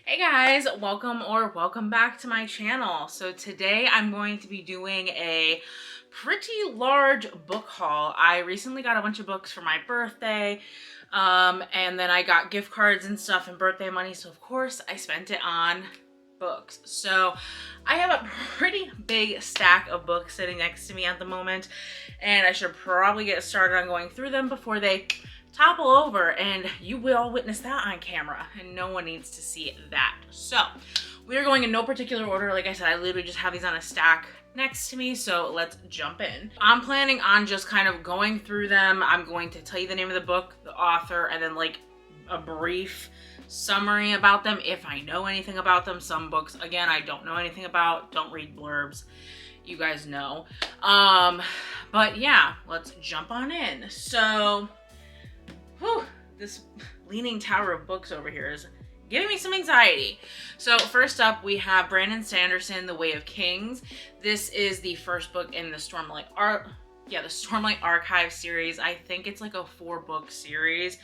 Hey guys, welcome back to my channel. So today I'm going to be doing a pretty large book haul. I recently got a bunch of books for my birthday, and then I got gift cards and stuff and birthday money, so of course I spent it on books. So I have a pretty big stack of books sitting next to me at the moment, and I should probably get started on going through them before they topple over, and you will witness that on camera, and no one needs to see that. So we are going in no particular order. Like I said, I literally just have these on a stack next to me, so let's jump in. I'm planning on just kind of going through them. I'm going to tell you the name of the book, the author, and then like a brief summary about them if I know anything about them. Some books, again, I don't know anything about. Don't read blurbs. You guys know. But yeah, let's jump on in. So whew, this leaning tower of books over here is giving me some anxiety. So first up, we have Brandon Sanderson, The Way of Kings. This is the first book in the Stormlight Archive series. I think it's like a 4-book series.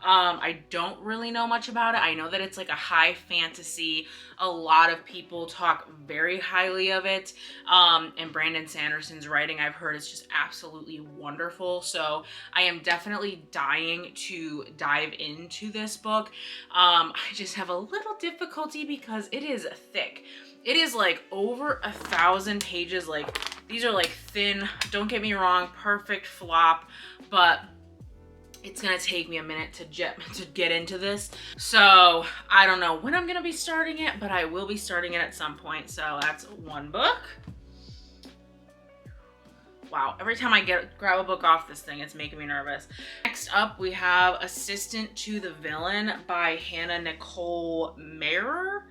I don't really know much about it. I know that it's like a high fantasy. A lot of people talk very highly of it. And Brandon Sanderson's writing, I've heard, is just absolutely wonderful. So I am definitely dying to dive into this book. I just have a little difficulty because it is thick. It is like over 1,000 pages. Like, these are like thin, don't get me wrong, perfect flop, but it's gonna take me a minute to get into this. So I don't know when I'm gonna be starting it, but I will be starting it at some point. So that's one book. Wow, every time I grab a book off this thing, it's making me nervous. Next up, we have Assistant to the Villain by Hannah Nicole Mehrer.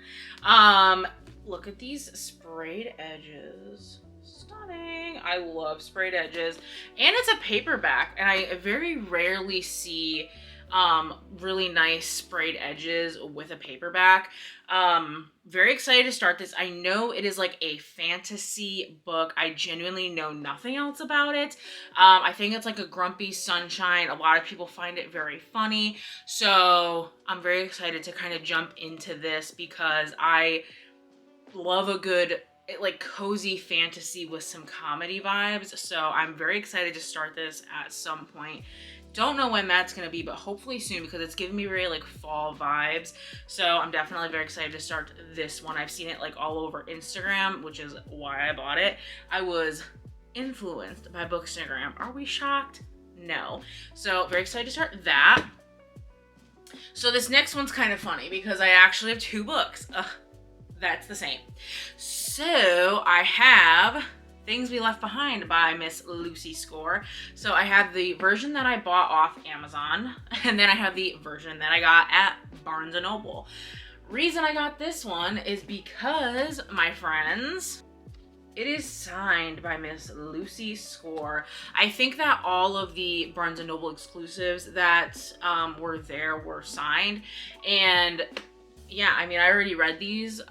Look at these sprayed edges. Stunning. I love sprayed edges. And it's a paperback, and I very rarely see really nice sprayed edges with a paperback. Very excited to start this. I know it is like a fantasy book. I genuinely know nothing else about it. I think it's like a grumpy sunshine. A lot of people find it very funny. So I'm very excited to kind of jump into this because I love a good like cozy fantasy with some comedy vibes. So I'm very excited to start this at some point. Don't know when that's gonna be, but hopefully soon because it's giving me very like fall vibes. So I'm definitely very excited to start this one. I've seen it like all over Instagram, which is why I bought it. I was influenced by Bookstagram. Are we shocked? No. So very excited to start that. So this next one's kind of funny because I actually have 2 books. That's the same. So I have Things We Left Behind by Miss Lucy Score. So I have the version that I bought off Amazon, and then I have the version that I got at Barnes & Noble. Reason I got this one is because, my friends, it is signed by Miss Lucy Score. I think that all of the Barnes & Noble exclusives that were there were signed, and yeah, I mean, I already read these,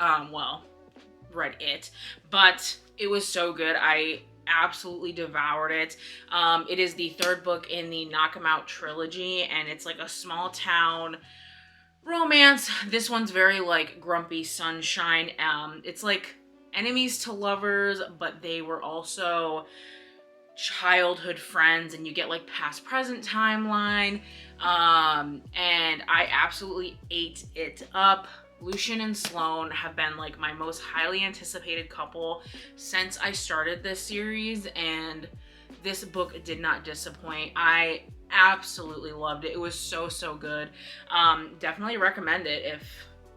read it, but it was so good. I absolutely devoured it. It is the 3rd book in the Knock 'Em Out trilogy, and it's like a small town romance. This one's very like grumpy sunshine. It's like enemies to lovers, but they were also childhood friends, and you get like past present timeline. And I absolutely ate it up. Lucian and Sloane have been like my most highly anticipated couple since I started this series, and this book did not disappoint. I absolutely loved it. It was so good. Definitely recommend it if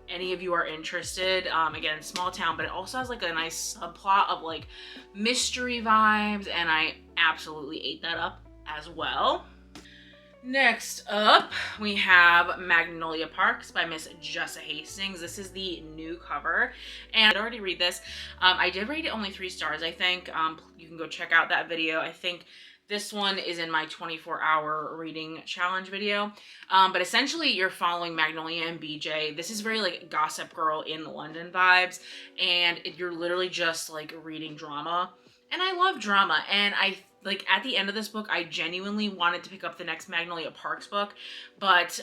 any of you are interested. Again, small town, but it also has like a nice subplot of like mystery vibes, and I absolutely ate that up as well. Next up, we have Magnolia Parks by Miss Jessa Hastings. This is the new cover, and I'd already read this. I did rate it only 3 stars, I think. You can go check out that video. I think this one is in my 24-hour reading challenge video. But essentially, you're following Magnolia and BJ. This is very like Gossip Girl in London vibes, and you're literally just like reading drama. And I love drama, and like at the end of this book, I genuinely wanted to pick up the next Magnolia Parks book, but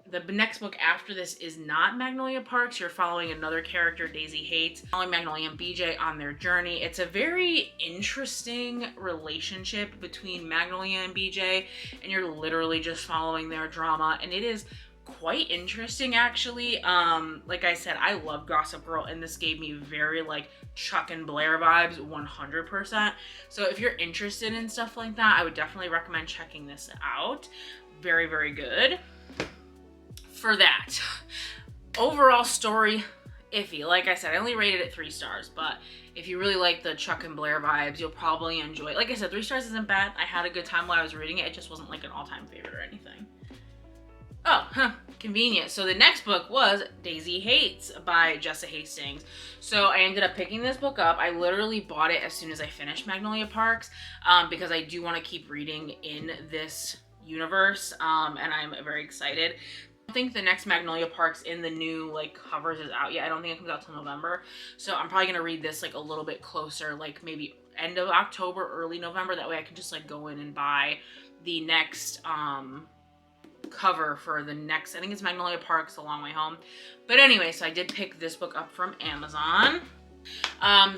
The next book after this is not Magnolia Parks. You're following another character, Daisy Hates, following Magnolia and BJ on their journey. It's a very interesting relationship between Magnolia and BJ, and you're literally just following their drama, and it is quite interesting, actually. Like I said, I love Gossip Girl, and this gave me very like Chuck and Blair vibes 100%. So if you're interested in stuff like that, I would definitely recommend checking this out. Very, very good. For that, overall story, iffy. Like I said, I only rated it 3 stars, but if you really like the Chuck and Blair vibes, you'll probably enjoy it. Like I said, 3 stars isn't bad. I had a good time while I was reading it. It just wasn't like an all-time favorite or anything. Oh, convenient. So the next book was Daisy Hates by Jessa Hastings. So I ended up picking this book up. I literally bought it as soon as I finished Magnolia Parks, because I do want to keep reading in this universe, and I'm very excited. I don't think the next Magnolia Parks in the new like covers is out yet. I don't think it comes out till November. So I'm probably gonna read this like a little bit closer, like maybe end of October, early November. That way I can just like go in and buy the next cover for the next, I think it's Magnolia Parks, The Long Way Home. But anyway, so I did pick this book up from Amazon.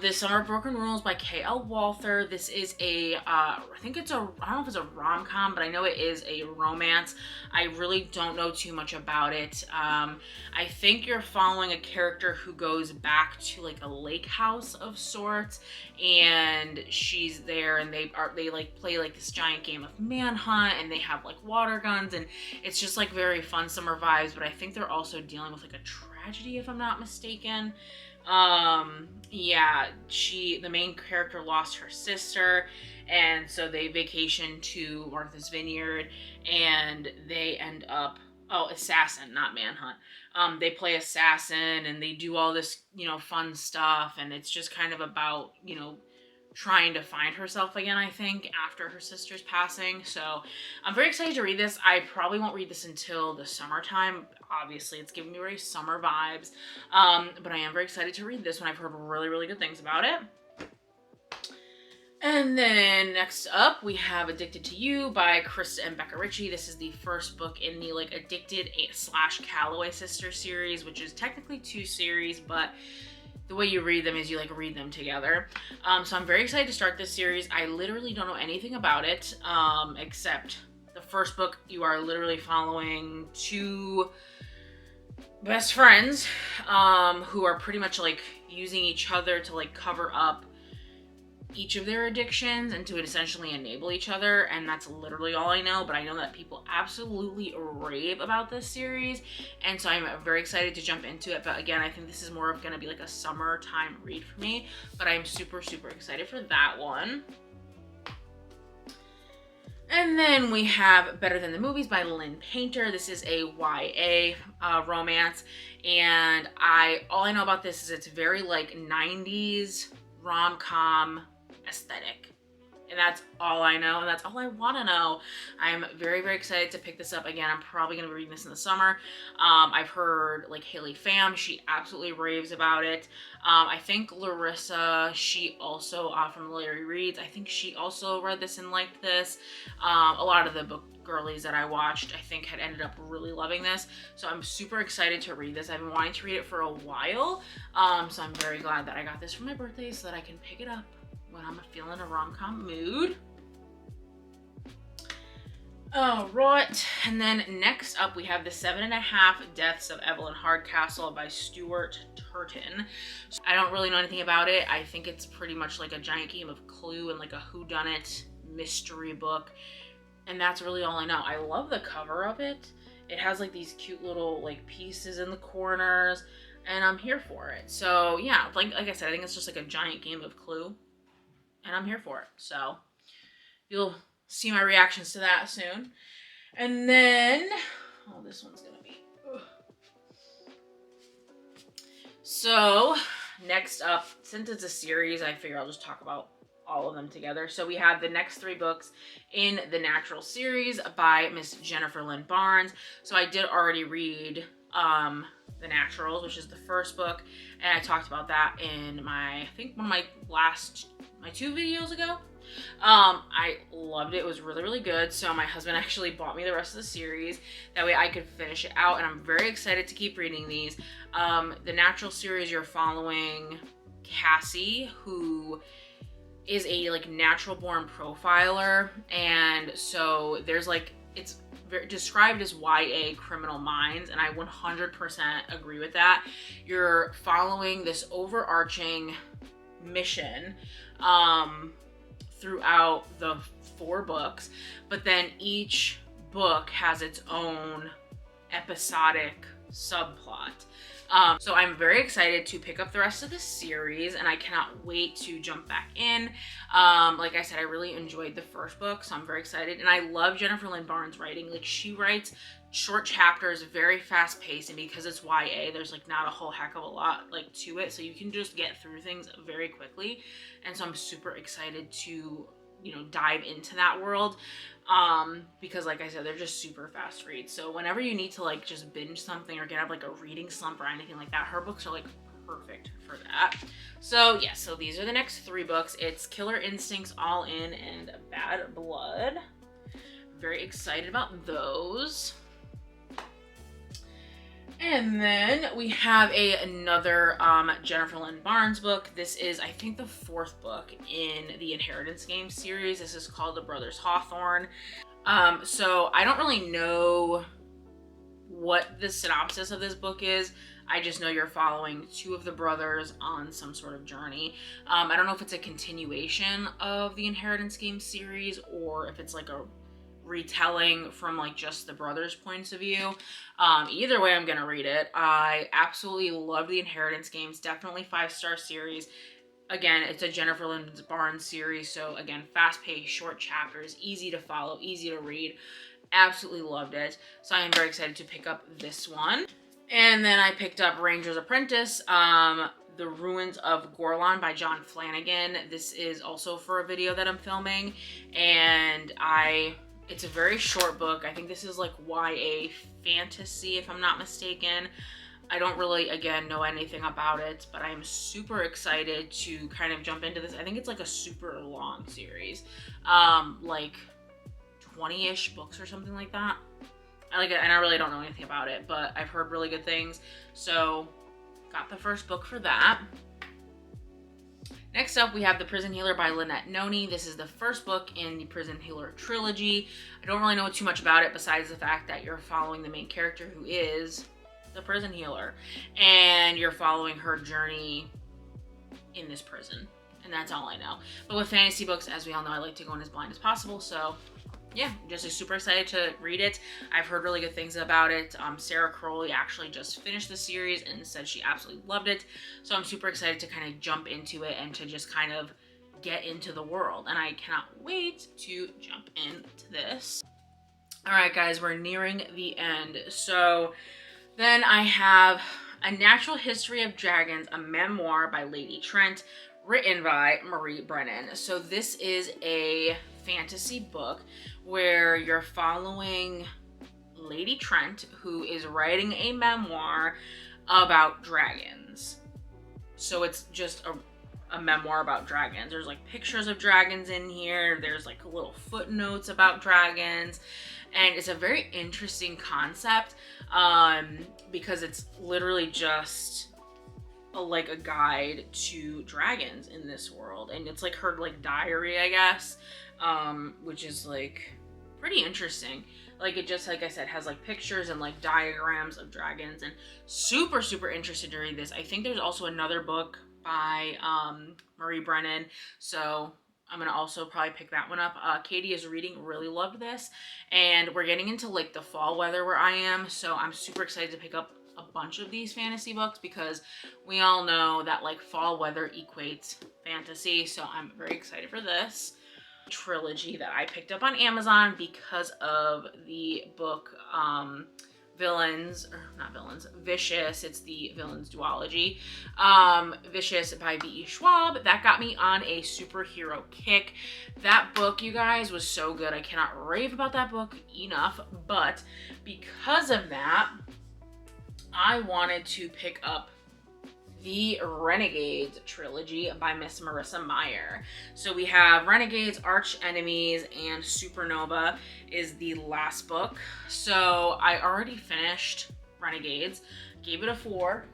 This Summer of Broken Rules by K.L. Walther. This is a, I think it's a, I don't know if it's a rom-com, but I know it is a romance. I really don't know too much about it. I think you're following a character who goes back to like a lake house of sorts, and she's there, and they like play like this giant game of manhunt, and they have like water guns, and it's just like very fun summer vibes. But I think they're also dealing with like a tragedy, if I'm not mistaken. Yeah, the main character lost her sister, and so they vacation to Martha's Vineyard, and they end up, assassin, not manhunt. They play assassin, and they do all this, fun stuff, and it's just kind of about, trying to find herself again, I think, after her sister's passing. So I'm very excited to read this. I probably won't read this until the summertime. Obviously, it's giving me very summer vibes. But I am very excited to read this one. I've heard really, really good things about it. And then next up, we have Addicted to You by Krista and Becca Ritchie. This is the first book in the like Addicted / Calloway Sisters series, which is technically 2 series, but the way you read them is you like read them together. So I'm very excited to start this series. I literally don't know anything about it, except the first book, you are literally following 2 best friends who are pretty much like using each other to like cover up each of their addictions and to essentially enable each other, and that's literally all I know. But I know that people absolutely rave about this series, and so I'm very excited to jump into it. But again, I think this is more of going to be like a summertime read for me, but I'm super, super excited for that one. And then we have Better Than the Movies by Lynn Painter. This is a YA romance, and all I know about this is it's very like 90s rom-com aesthetic, and that's all I know, and that's all I want to know. I'm very, very excited to pick this up. Again, I'm probably going to be reading this in the summer. I've heard like Haley Pham, she absolutely raves about it. I think Larissa, she also from Larry Reads, I think she also read this and liked this. A lot of the book girlies that I watched, I think, had ended up really loving this. So I'm super excited to read this. I've been wanting to read it for a while. So I'm very glad that I got this for my birthday so that I can pick it up when I'm feeling a rom-com mood. Alright, and then next up we have The 7.5 Deaths of Evelyn Hardcastle by Stuart Turton. So I don't really know anything about it. I think it's pretty much like a giant game of Clue and like a whodunit mystery book. And that's really all I know. I love the cover of it. It has like these cute little like pieces in the corners, and I'm here for it. So yeah, like I said, I think it's just like a giant game of Clue, and I'm here for it. So you'll see my reactions to that soon. And then, this one's gonna be, So next up, since it's a series, I figure I'll just talk about all of them together. So we have the next 3 books in the Natural series by Miss Jennifer Lynn Barnes. So I did already read The Naturals, which is the first book, and I talked about that in I think one of my 2 videos ago. I loved it. It was really, really good. So my husband actually bought me the rest of the series. That way I could finish it out, and I'm very excited to keep reading these. The Natural series, you're following Cassie, who is a like natural born profiler, and so there's like, it's described as YA criminal minds, and I 100% agree with that. You're following this overarching mission throughout the 4 books, but then each book has its own episodic subplot. So I'm very excited to pick up the rest of the series, and I cannot wait to jump back in. Like I said, I really enjoyed the first book, so I'm very excited. And I love Jennifer Lynn Barnes' writing. Like, she writes short chapters, very fast paced, and because it's YA, there's like not a whole heck of a lot like to it, so you can just get through things very quickly. And so I'm super excited to, you know, dive into that world. Because like I said, they're just super fast reads. So whenever you need to like just binge something or get up like a reading slump or anything like that, her books are like perfect for that. So yeah, so these are the next 3 books. It's Killer Instincts, All In, and Bad Blood. Very excited about those. And then we have another Jennifer Lynn Barnes book. This is, I think, the 4th book in the Inheritance Game series. This is called The Brothers Hawthorne. So I don't really know what the synopsis of this book is. I just know you're following 2 of the brothers on some sort of journey. I don't know if it's a continuation of the Inheritance Game series or if it's like a retelling from like just the brothers' points of view. Either way, I'm gonna read it. I absolutely love the Inheritance Games. Definitely 5-star series. Again, it's a Jennifer Lynn Barnes series, so again, fast-paced, short chapters, easy to follow, easy to read. Absolutely loved it. So I am very excited to pick up this one. And then I picked up Ranger's Apprentice, The Ruins of Gorlon by John Flanagan. This is also for a video that I'm filming, and it's a very short book. I think this is like YA fantasy, if I'm not mistaken. I don't really, again, know anything about it, but I am super excited to kind of jump into this. I think it's like a super long series, like 20-ish books or something like that. I like it, and I really don't know anything about it, but I've heard really good things. So got the first book for that. Next up, we have The Prison Healer by Lynette Noni. This is the first book in the Prison Healer trilogy. I don't really know too much about it besides the fact that you're following the main character, who is the prison healer, and you're following her journey in this prison. And that's all I know. But with fantasy books, as we all know, I like to go in as blind as possible. So yeah, just super excited to read it. I've heard really good things about it. Sarah Crowley actually just finished the series and said she absolutely loved it. So I'm super excited to kind of jump into it and to just kind of get into the world. And I cannot wait to jump into this. All right, guys, we're nearing the end. So then I have A Natural History of Dragons, a memoir by Lady Trent, written by Marie Brennan. So this is a fantasy book where you're following Lady Trent, who is writing a memoir about dragons. So it's just a memoir about dragons. There's like pictures of dragons in here. There's like little footnotes about dragons. And it's a very interesting concept because it's literally just like a guide to dragons in this world. And it's like her like diary, I guess, which is like pretty interesting. Like, it just, like I said, has like pictures and like diagrams of dragons, and super, super interested to read this. I think there's also another book by Marie Brennan, so I'm gonna also probably pick that one up. Katie is reading, really loved this, and we're getting into like the fall weather where I am, so I'm super excited to pick up a bunch of these fantasy books because we all know that like fall weather equates fantasy, so I'm very excited for this trilogy that I picked up on Amazon because of the book Vicious. It's the Villains duology. Vicious by V.E. Schwab. That got me on a superhero kick. That book, you guys, was so good. I cannot rave about that book enough, but because of that, I wanted to pick up the Renegade Trilogy by Miss Marissa Meyer. So we have Renegades, Arch Enemies, and Supernova is the last book. So I already finished Renegades, gave it a 4.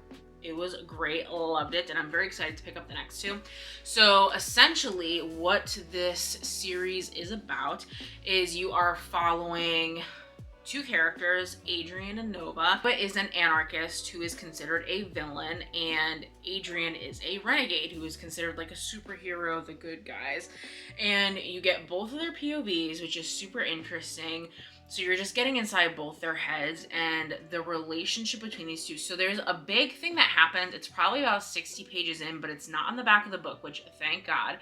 It was great, loved it, and I'm very excited to pick up the next 2. So essentially what this series is about is you are following 2 characters, Adrian and Nova. Nova is an anarchist who is considered a villain, and Adrian is a renegade who is considered like a superhero, the good guys. And you get both of their POVs, which is super interesting. So you're just getting inside both their heads and the relationship between these two. So there's a big thing that happens. It's probably about 60 pages in, but it's not on the back of the book, which thank God.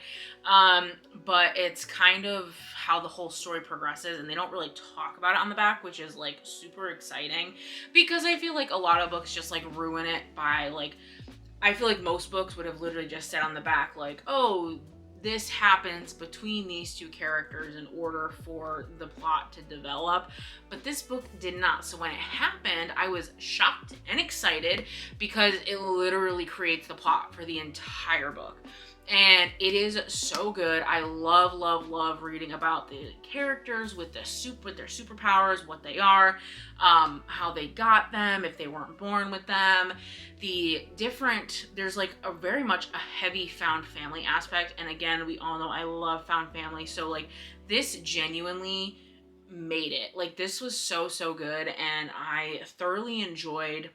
But it's kind of how the whole story progresses, and they don't really talk about it on the back, which is like super exciting, because I feel like a lot of books just like ruin it by like, I feel like most books would have literally just said on the back like, oh, this happens between these 2 characters in order for the plot to develop. But this book did not. So when it happened, I was shocked and excited because it literally creates the plot for the entire book. And it is so good. I love, love, love reading about the characters with their superpowers, what they are, how they got them, if they weren't born with them. There's like a very much a heavy found family aspect. And again, we all know I love found family. So like this genuinely made it. Like this was so, so good. And I thoroughly enjoyed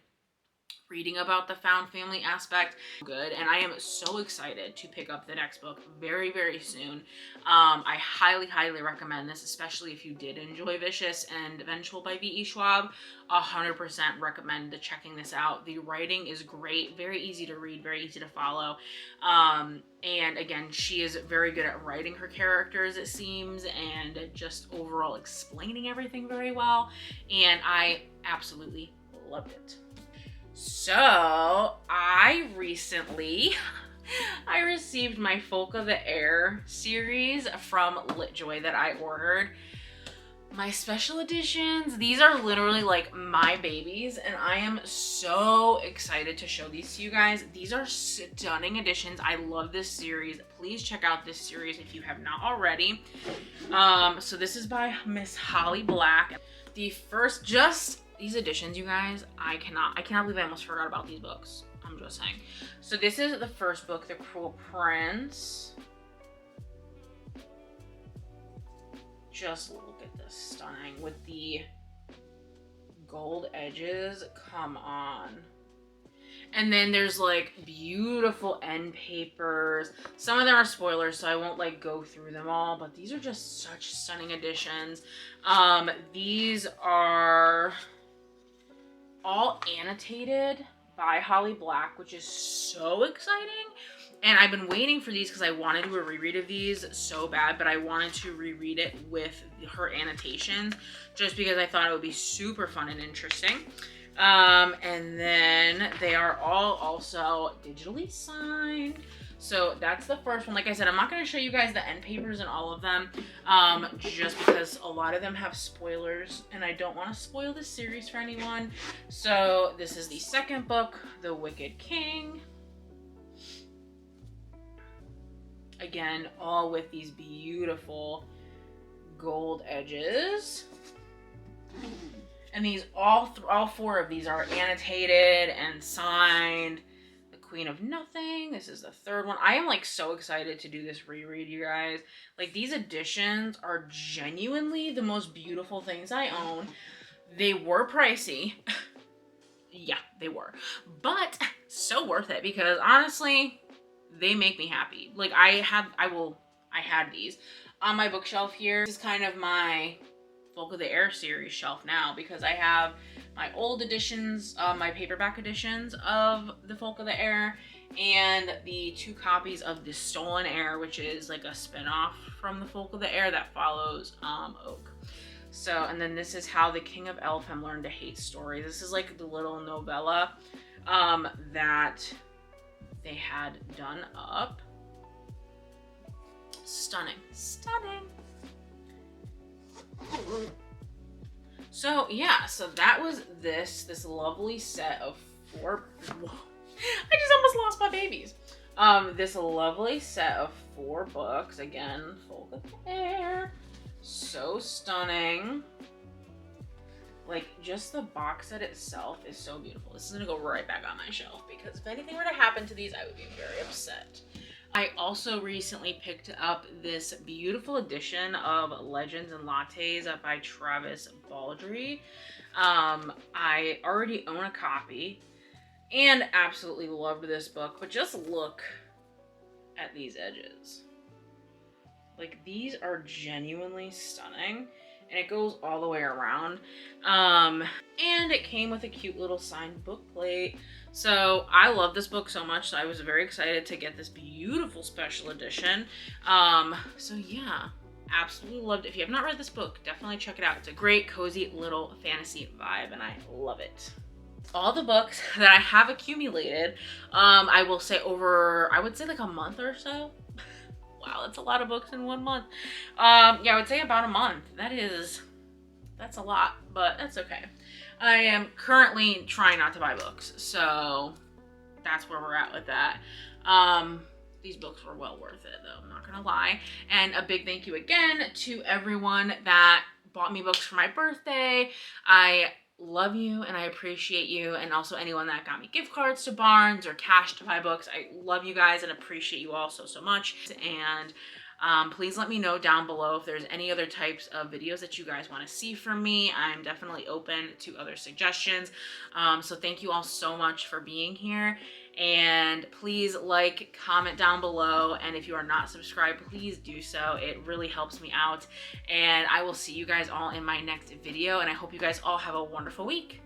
reading about the found family aspect. Good. And I am so excited to pick up the next book very, very soon. I highly, highly recommend this, especially if you did enjoy Vicious and Vengeful by V.E. Schwab. 100% recommend checking this out. The writing is great, very easy to read, very easy to follow. And again, she is very good at writing her characters, it seems, and just overall explaining everything very well. And I absolutely loved it. So I received my Folk of the Air series from LitJoy that I ordered. My special editions, these are literally like my babies, and I am so excited to show these to you guys. These are stunning editions. I love this series. Please check out this series if you have not already. So this is by Miss Holly Black. These editions, you guys, I cannot believe I almost forgot about these books. I'm just saying. So this is the first book, The Cruel Prince. Just look at this, stunning with the gold edges. Come on. And then there's like beautiful end papers. Some of them are spoilers, so I won't like go through them all, but these are just such stunning editions. These are all annotated by Holly Black, which is so exciting. And I've been waiting for these because I wanted to do a reread of these so bad, but I wanted to reread it with her annotations just because I thought it would be super fun and interesting. And then they are all also digitally signed. So that's the first one. Like I said, I'm not going to show you guys the end papers and all of them, just because a lot of them have spoilers, and I don't want to spoil this series for anyone. So this is the second book, The Wicked King. Again, all with these beautiful gold edges. And these, all 4 of these are annotated and signed. Queen of Nothing. This is the third one. I am like so excited to do this reread, you guys. Like these editions are genuinely the most beautiful things I own. They were pricey. Yeah, they were. But so worth it because honestly, they make me happy. Like I had these on my bookshelf here. This is kind of my Folk of the Air series shelf now because I have my old editions, my paperback editions of the Folk of the Air, and the 2 copies of The Stolen Air, which is like a spin-off from the Folk of the Air that follows Oak. So, and then this is How the King of Elfham Learned to Hate Stories. This is like the little novella that they had done up. Stunning. Stunning. So yeah, so that was this lovely set of 4. I just almost This lovely set of 4 books. Again, full of hair. So stunning. Like, just the box set itself is so beautiful. This is gonna go right back on my shelf because if anything were to happen to these, I would be very upset. I also recently picked up this beautiful edition of Legends and Lattes by Travis Baldree. I already own a copy and absolutely loved this book, but just look at these edges. Like, these are genuinely stunning, and it goes all the way around. And it came with a cute little signed book plate. So I love this book so much, so I was very excited to get this beautiful special edition. So yeah, absolutely loved it. If you have not read this book, definitely check it out. It's a great, cozy little fantasy vibe, and I love it. All the books that I have accumulated, I will say over, I would say like a month or so. Wow, that's a lot of books in 1 month. Yeah, I would say about a month. That's a lot, but that's okay. I am currently trying not to buy books, so that's where we're at with that. These books were well worth it, though, I'm not gonna lie. And a big thank you again to everyone that bought me books for my birthday. I love you and I appreciate you, and also anyone that got me gift cards to Barnes or cash to buy books. I love you guys and appreciate you all so much. And please let me know down below if there's any other types of videos that you guys want to see from me. I'm definitely open to other suggestions. So thank you all so much for being here. And please like, comment down below. And if you are not subscribed, please do so. It really helps me out. And I will see you guys all in my next video. And I hope you guys all have a wonderful week.